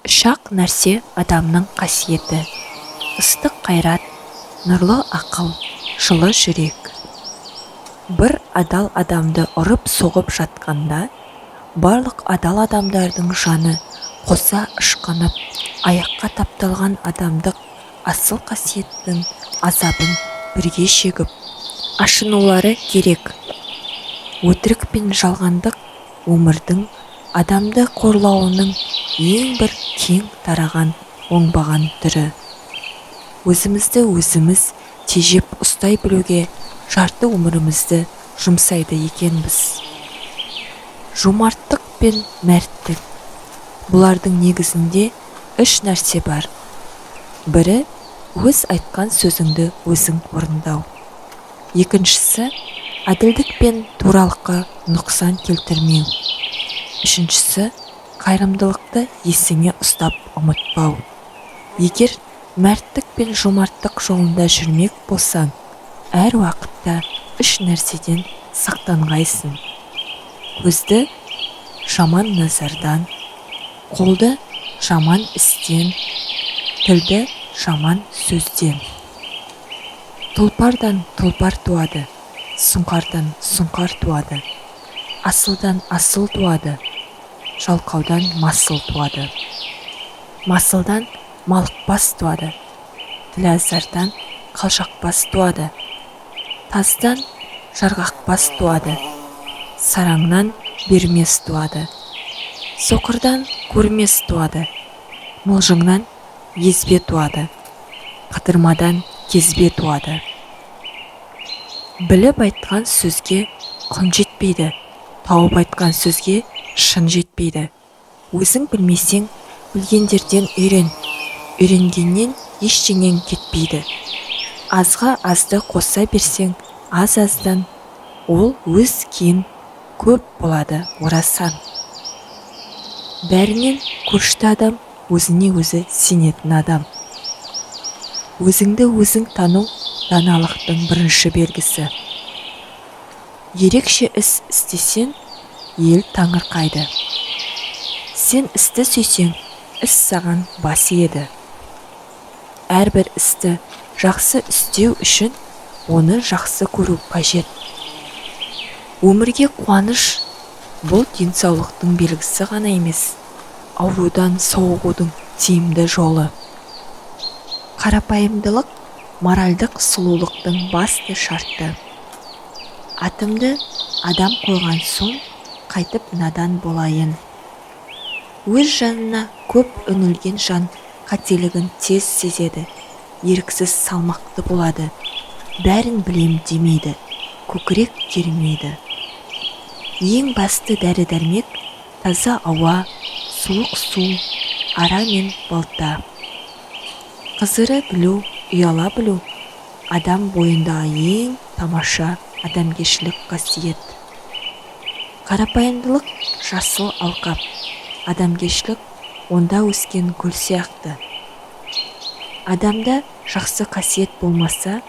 Үш-ақ нәрсе адамның қасиеті: ыстық қайрат, нұрлы ақыл, жылы жүрек. Бір адал адамды ұрып-соғып жатқанда, барлық адал адамдардың жаны қоса ышқынып, аяққа тапталған адамдық асыл қасиеттің азабын бірге шегіп, ашынулары керек. Өтірік пен жалғандық өмірдің, адамды қорлауының ең бір кең тараған оңбаған түрі. Өзімізді өзіміз тежеп ұстай білуге жарты өмірімізді жұмсайды екенбіз. Жомарттық пен мәрттік, бұлардың негізінде үш нәрсе бар. Бірі өз айтқан сөзіңді өзің орындау. Екіншісі әділдік пен туралыққа нұқсан келтірмеу. Үшіншісі қайырымдылықты есіңе ұстап ұмытпау. Егер мәрттік пен жомарттық жолында жүрмек болсаң, әр уақытта үш нәрседен сақтанғайсың: көзді жаман назардан, қолды жаман істен, тілді жаман сөзден. Тұлпардан тұлпар туады, сұңқардан сұңқар туады, асылдан асыл туады, жалқаудан масыл туады. Масылдан малықпас туады, тілазардан қалжақпас туады, таздан жарғақпас туады, сараңнан бермес туады, соқырдан көрмес туады, мылжыңнан езбе туады, қыдырмадан кезбе туады. Біліп айтқан сөзге құн жетпейді, тауып айтқан сөзге шын жетпейді. Өзің білмесең, білгендерден үйрен, үйренгеннен ештеңең кетпейді. Азға азды қоса берсең, аз-аздан ол өз кейін көп болады орасан. Бәрінен көшті адам өзіне өзі сенетін адам. Өзіңді өзің тану даналықтың бірінші белгісі. Ерекше іс істесең, ел таңырқайды. Сен істі сүйсең, іс саған бас иеді. Әрбір істі жақсы істеу үшін оны жақсы көру қажет. Өмірге қуаныш бұл денсаулықтың белгісі ғана емес, аурудан сауығудың тиімді жолы. Қарапайымдылық моральдық сұлулықтың басты шарты. Атымды адам қойған соң, қайтып надан болайын. Өз жанына көп үңілген жан қателігін тез сезеді, еріксіз салмақты болады, бәрін білем демейді, көкірек кермейді. Ең басты дәрі-дәрмек таза ауа, суық су, ара мен балта. Қызыры білу, ұяла білу адам бойындағы ең тамаша адамгершілік қасиет. Қарапайымдылық жасыл алқап, адамгершілік онда өскен гүл сияқты. Адамда жақсы қасиет болмаса,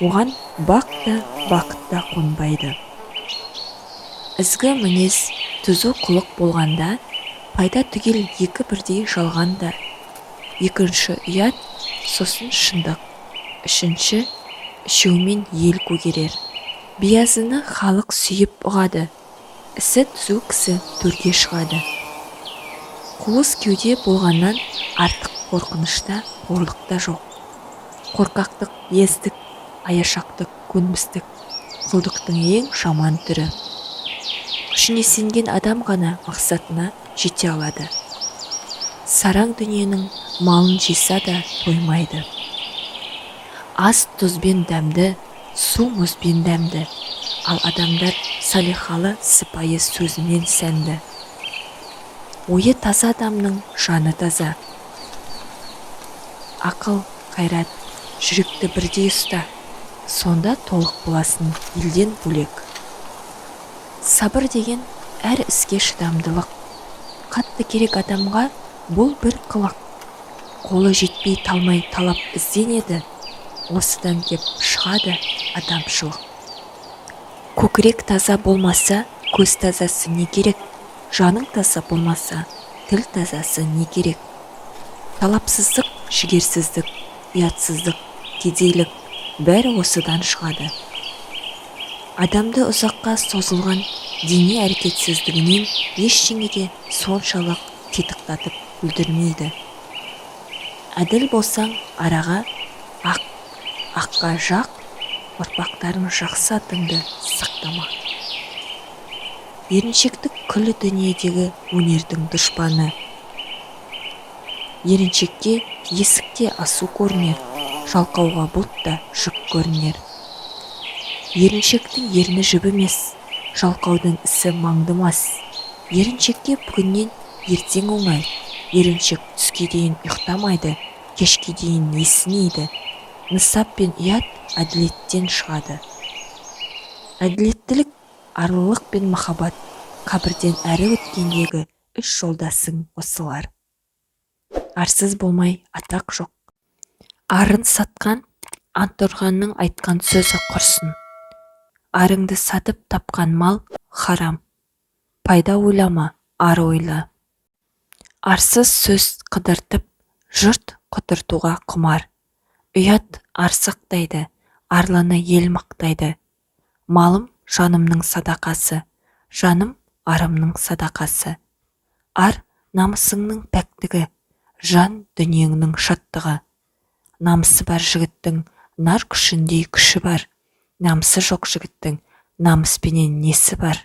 оған бақ та бақыт та қонбайды. Ізгі мінез, түзу құлық болғанда, пайда түгел екі бірдей жалғанда. Екінші ұят, сосын шындық. Үшінші, үшеумен ел көгерер. Биязыны халық сүйіп ұғады, ісі түзу кісі төрге шығады. Қуыс кеуде болғаннан артық қорқынышта, қорлықта жоқ. Қорқақтық, ездік, аяшақтық, көнбістік, құлдықтың ең жаман түрі. Күшіне сенген адам ғана мақсатына жете алады. Сараң дүниенің малын жиса да тоймайды. Ас тұзбен дәмді, су мұзбен дәмді, ал адамдар салихалы сыпайы сөзімен сәнді. Ойы таза адамның жаны таза. Ақыл, қайрат, жүректі бірдей ұста, сонда толық боласың елден бөлек. Сабыр деген әр іске шыдамдылық. Қатты керек адамға бұл бір қылық. Қолы жетпей талмай талап ізденеді, осыдан кеп шығады адамшылық. Көкірек таза болмаса, көз тазасы не керек? Жаның таза болмаса, тіл тазасы не керек? талапсыздық, жігерсіздік, ұятсыздық, кедейлік бәрі осыдан шығады. Адамды ұзаққа созылған дене әрекетсіздігінен ештеңеге соншалық титықтатып бүлдірмейді. Әділ болсаң араға ақ, аққа жақ, ұрпақтарың жақсы атыңды сақтама. Еріншектік күллі дүниедегі өнердің дұшпаны. Еріншекке есікте асу көрінер, жалқауға бұлтта жүк көрінер. Еріншектің ерні жіп емес, жалқаудың ісі маңдымас. Еріншекке бүгіннен ертең оңай. Еріншек түске дейін ұйықтамайды, кешке дейін есінейді. Нысап пен ұят әділеттен шығады. Әділеттілік, арлылық пен махаббат, қабірден әрі өткендегі үш жолдасың осылар. Арсыз болмай атақ жоқ. Арын сатқан, ант ұрғанның айтқан сөзі құрсын. Арыңды сатып тапқан мал харам. Пайда ойлама, ар ойла. Арсыз сөз қыдыртып, жұрт құтыртуға құмар. Ұят арсақтайды, арлыны ел мақтайды. Малым жанымның садақасы, жаным арымның садақасы. Ар намысыңның пәктігі, жан дүниеңнің шаттығы. Намысы бар жігіттің нар күшіндей күші бар. Намысы жоқ жігіттің намыспенен несі бар?